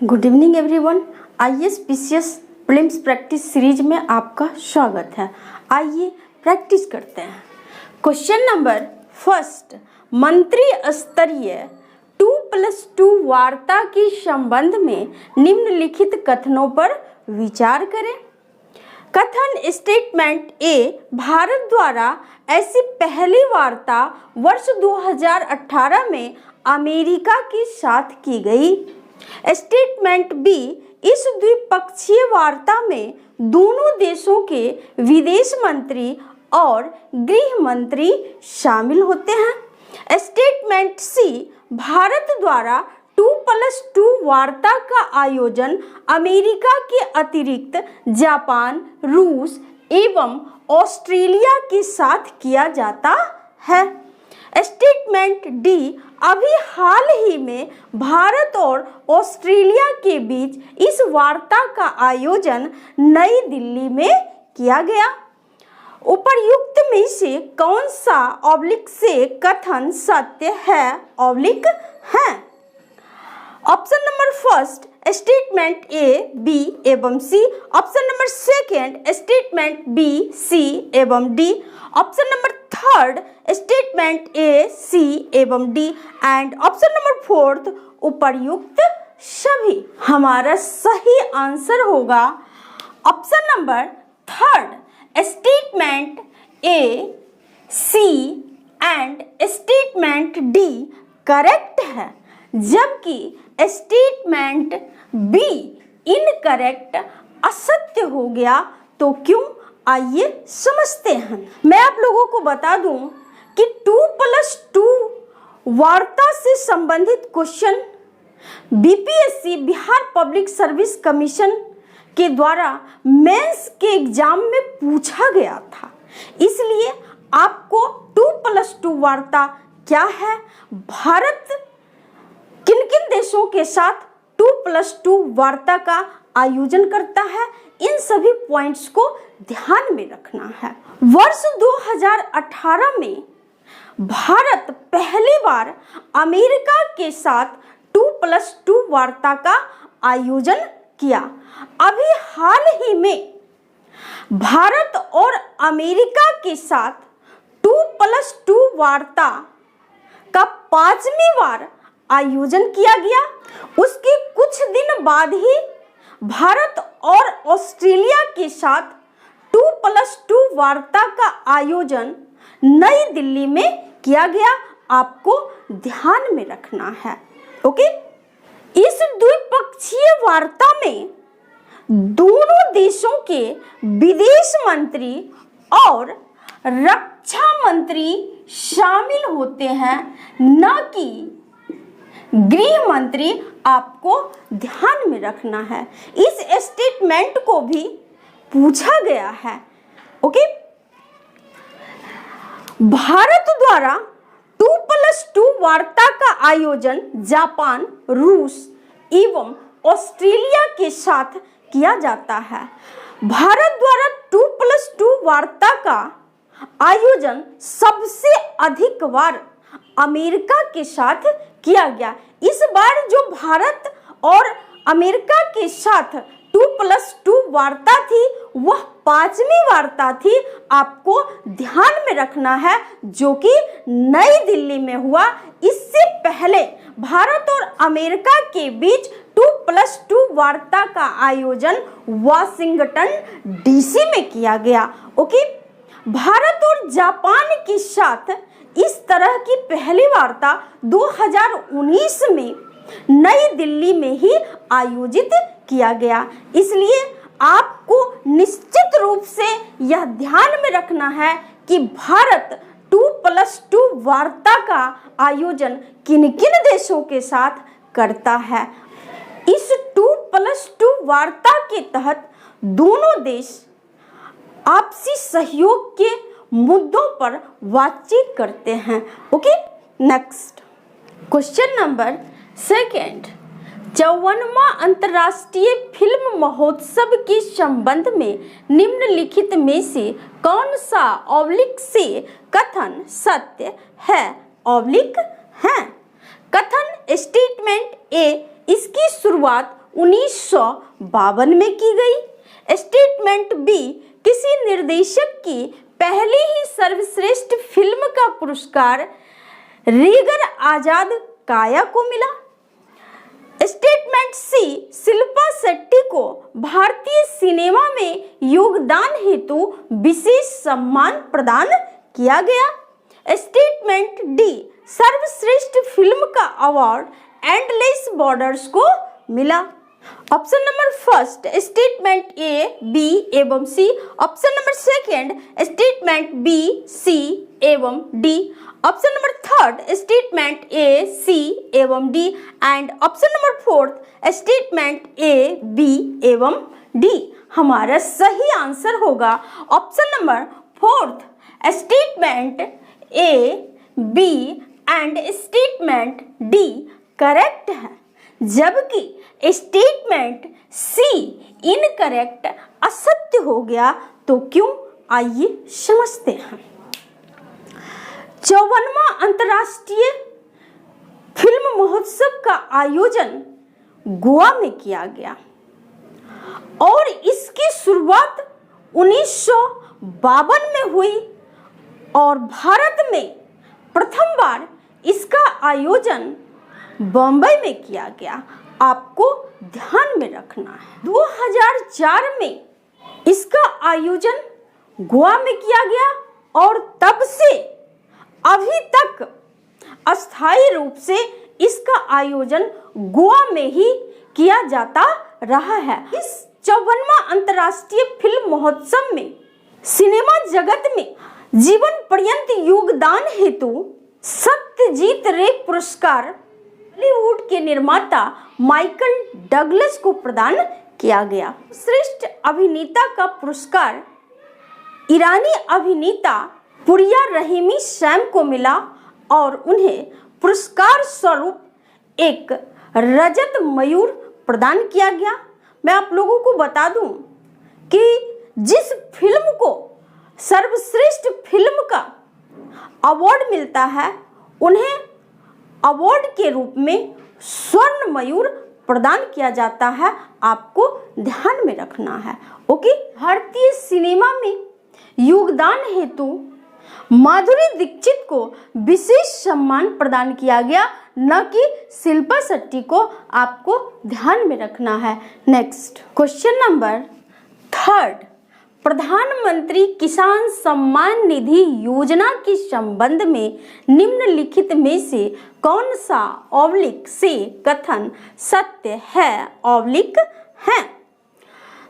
Good evening everyone. IAS PCS prelims practice series में आपका स्वागत है। आइए प्रैक्टिस करते हैं। क्वेश्चन नंबर फर्स्ट, मंत्री स्तरीय 2+2 वार्ता के संबंध में निम्नलिखित कथनों पर विचार करें। कथन स्टेटमेंट ए, भारत द्वारा ऐसी पहली वार्ता वर्ष 2018 में अमेरिका के साथ की गई। स्टेटमेंट बी, इस द्विपक्षीय वार्ता में दोनों देशों के विदेश मंत्री और गृह मंत्री शामिल होते हैं। स्टेटमेंट सी, भारत द्वारा 2+2 वार्ता का आयोजन अमेरिका के अतिरिक्त जापान, रूस एवं ऑस्ट्रेलिया के साथ किया जाता है। स्टेटमेंट डी, अभी हाल ही में भारत और ऑस्ट्रेलिया के बीच इस वार्ता का आयोजन नई दिल्ली में किया गया। उपर्युक्त में से कौन सा ऑब्लिक से कथन सत्य है ऑब्लिक है? Option number first, statement A, B एवं C. Option number second, statement B, C एवं D. Option number third, statement A, C एवं D. And option number fourth, उपर्युक्त सभी। हमारा सही आंसर होगा option number third, statement A, C and statement D correct है, जबकि स्टेटमेंट बी इनकरेक्ट असत्य हो गया। तो क्यों, आइए समझते हैं। मैं आप लोगों को बता दूं कि 2+2 वार्ता से संबंधित question BPSC Bihar public service commission के द्वारा मेंस के एग्जाम में पूछा गया था। इसलिए आपको 2+2 वार्ता क्या है, भारत किन किन देशों के साथ 2+2 वार्ता का आयोजन करता है, इन सभी पॉइंट्स को ध्यान में रखना है। वर्ष 2018 में भारत पहली बार अमेरिका के साथ 2+2 वार्ता का आयोजन किया। अभी हाल ही में भारत और अमेरिका के साथ 2+2 वार्ता का 5वीं बार आयोजन किया गया। उसके कुछ दिन बाद ही भारत और ऑस्ट्रेलिया के साथ 2+2 वार्ता का आयोजन नई दिल्ली में किया गया। आपको ध्यान में रखना है। ओके, इस द्विपक्षीय वार्ता में दोनों देशों के विदेश मंत्री और रक्षा मंत्री शामिल होते हैं, न कि गृह मंत्री। आपको ध्यान में रखना है। इस स्टेटमेंट को भी पूछा गया है। ओके, भारत द्वारा 2+2 वार्ता का आयोजन जापान, रूस एवं ऑस्ट्रेलिया के साथ किया जाता है। भारत द्वारा 2+2 वार्ता का आयोजन सबसे अधिक बार अमेरिका के साथ किया गया। इस बार जो भारत और अमेरिका के साथ 2+2 वार्ता थी, वह 5वीं वार्ता थी। आपको ध्यान में रखना है, जो कि नई दिल्ली में हुआ। इससे पहले भारत और अमेरिका के बीच 2+2 वार्ता का आयोजन वाशिंगटन डीसी में किया गया। ओके, भारत और जापान के साथ इस तरह की पहली वार्ता 2019 में नई दिल्ली में ही आयोजित किया गया। इसलिए आपको निश्चित रूप से यह ध्यान में रखना है कि भारत 2+2 वार्ता का आयोजन किन किन देशों के साथ करता है। इस 2+2 वार्ता के तहत दोनों देश आपसी सहयोग के मुद्दों पर बातचीत करते हैं। Okay, next question number second, 54वां अंतर्राष्ट्रीय फिल्म महोत्सव के संबंध में निम्नलिखित में से कौन सा ऑब्लिक से कथन सत्य है ऑब्लिक है? कथन स्टेटमेंट ए, इसकी शुरुआत 1952 में की गई। स्टेटमेंट बी, किसी निर्देशक की पहली ही सर्वश्रेष्ठ फिल्म का पुरस्कार रीगर आजाद काया को मिला। स्टेटमेंट सी, शिल्पा शेट्टी को भारतीय सिनेमा में योगदान हेतु विशेष सम्मान प्रदान किया गया। स्टेटमेंट डी, सर्वश्रेष्ठ फिल्म का अवार्ड एंडलेस बॉर्डर्स को मिला। Option number first statement A, B एवं C. Option number second statement B, C एवं D. Option number third statement A, C एवं D. And option number fourth statement A, B एवं D. हमारा सही answer होगा option number fourth statement A, B and statement D correct है, जबकि statement सी incorrect असत्य हो गया। तो क्यों, आइए समझते हैं। 54वां अंतर्राष्ट्रीय फिल्म महोत्सव का आयोजन गोवा में किया गया और इसकी शुरुआत 1952 में हुई और भारत में प्रथम बार इसका आयोजन बम्बई में किया गया। आपको ध्यान में रखना है 2004 में इसका आयोजन गोवा में किया गया और तब से अभी तक अस्थायी रूप से इसका आयोजन गोवा में ही किया जाता रहा है। इस 54वां अंतर्राष्ट्रीय फिल्म महोत्सव में सिनेमा जगत में जीवन पर्यंत योगदान हेतु सत्यजीत रे पुरस्कार हॉलीवुड के निर्माता माइकल डगलस को प्रदान किया गया। श्रेष्ठ अभिनेता का पुरस्कार ईरानी अभिनेता पुरिया रहीमी सैम को मिला और उन्हें पुरस्कार स्वरूप एक रजत मयूर प्रदान किया गया। मैं आप लोगों को बता दूं कि जिस फिल्म को सर्वश्रेष्ठ फिल्म का अवार्ड मिलता है उन्हें अवार्ड के रूप में स्वर्ण मयूर प्रदान किया जाता है। आपको ध्यान में रखना है। ओके, भारतीय सिनेमा में योगदान हेतु माधुरी दीक्षित को विशेष सम्मान प्रदान किया गया, न कि शिल्पा शेट्टी को। आपको ध्यान में रखना है। नेक्स्ट क्वेश्चन नंबर थर्ड, प्रधानमंत्री किसान सम्मान निधि योजना के संबंध में निम्नलिखित में से कौन सा ऑब्लिक से कथन सत्य है ऑब्लिक है?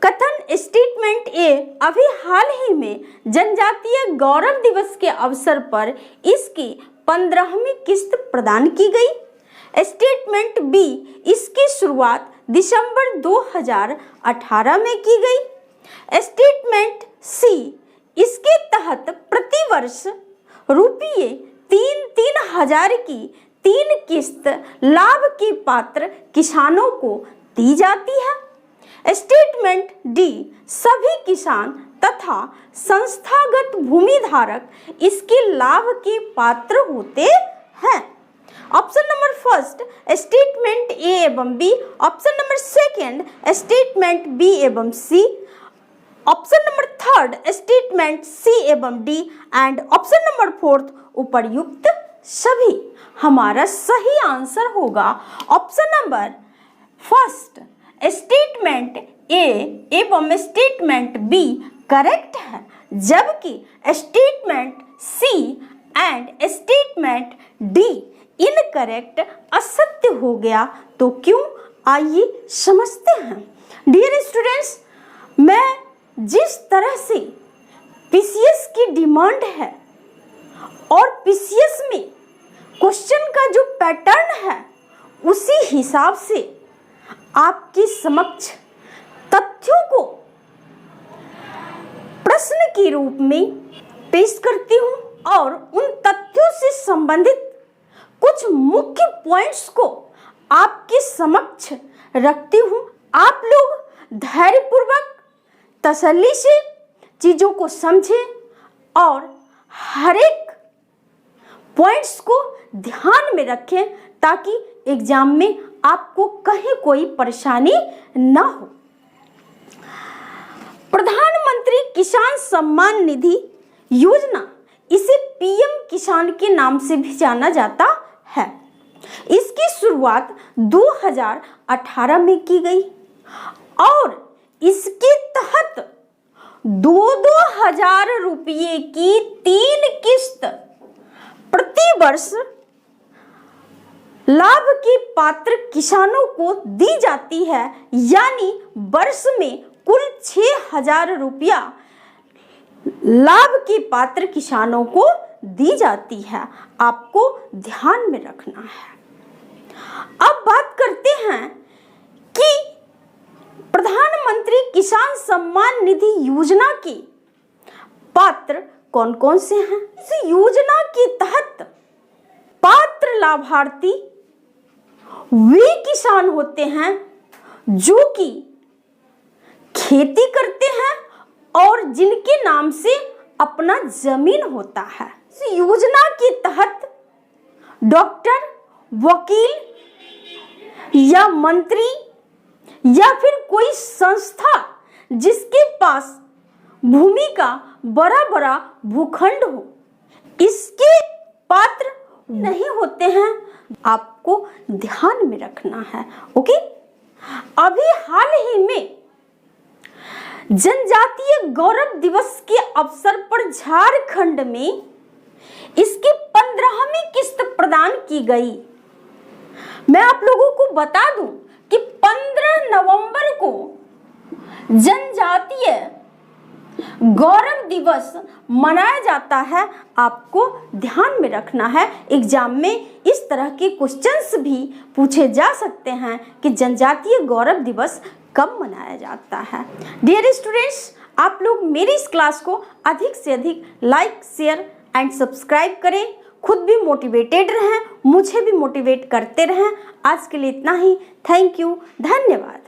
कथन स्टेटमेंट ए, अभी हाल ही में जनजातीय गौरव दिवस के अवसर पर इसकी 15वीं किस्त प्रदान की गई। स्टेटमेंट बी, इसकी शुरुआत दिसंबर 2018 में की गई। स्टेटमेंट सी, इसके तहत प्रतिवर्ष रुपये 3,000 की 3 किस्त लाभ के पात्र किसानों को दी जाती है। स्टेटमेंट डी, सभी किसान तथा संस्थागत भूमि धारक इसके लाभ के पात्र होते हैं। Option number first statement A एवं B. Option number second statement B एवं C. Option number third statement C एवं D. And option number fourth उपर्युक्त सभी। हमारा सही आंसर होगा option number first statement A एवं स्टेटमेंट बी करेक्ट है, जबकि statement C and statement D incorrect असत्य हो गया। तो क्यों, आइए समझते हैं। डियर स्टूडेंट्स, मैं जिस तरह से पीसीएस की डिमांड है और पीसीएस में क्वेश्चन का जो पैटर्न है उसी हिसाब से आपके समक्ष तथ्यों को प्रश्न के रूप में पेश करती हूं और उन तथ्यों से संबंधित कुछ मुख्य पॉइंट्स को आपके समक्ष रखती हूं। आप लोग धैर्यपूर्वक तसल्ली से चीजों को समझें और हर एक पॉइंट्स को ध्यान में रखें ताकि एग्जाम में आपको कहीं कोई परेशानी ना हो। प्रधानमंत्री किसान सम्मान निधि योजना, इसे पीएम किसान के नाम से भी जाना जाता है। इसकी शुरुआत 2018 में की गई और इसके तहत 2-2 हजार रुपये की 3 किस्त प्रति वर्ष लाभ की पात्र किसानों को दी जाती है, यानी वर्ष में कुल 6,000 रुपया लाभ की पात्र किसानों को दी जाती है। आपको ध्यान में रखना है। अब बात करते हैं कि प्रधानमंत्री किसान सम्मान निधि योजना के पात्र कौन कौन से हैं। इस योजना के तहत पात्र लाभार्थी वे किसान होते हैं जो कि खेती करते हैं और जिनके नाम से अपना जमीन होता है। इस योजना के तहत डॉक्टर, वकील या मंत्री या फिर कोई संस्था जिसके पास भूमि का बड़ा बड़ा भूखंड हो, इसके पात्र नहीं होते हैं। आपको ध्यान में रखना है। ओके, अभी हाल ही में जनजातीय गौरव दिवस के अवसर पर झारखंड में इसकी 15वीं किस्त प्रदान की गई। मैं आप लोगों को बता दूं कि 15 नवंबर को जनजातीय गौरव दिवस मनाया जाता है। आपको ध्यान में रखना है। एग्जाम में इस तरह के क्वेश्चंस भी पूछे जा सकते हैं कि जनजातीय गौरव दिवस कब मनाया जाता है। डियर स्टूडेंट्स, आप लोग मेरी इस क्लास को अधिक से अधिक लाइक, शेयर एंड सब्सक्राइब करें। खुद भी मोटिवेटेड रहें, मुझे भी मोटिवेट करते रहें। आज के लिए इतना ही। थैंक यू, धन्यवाद।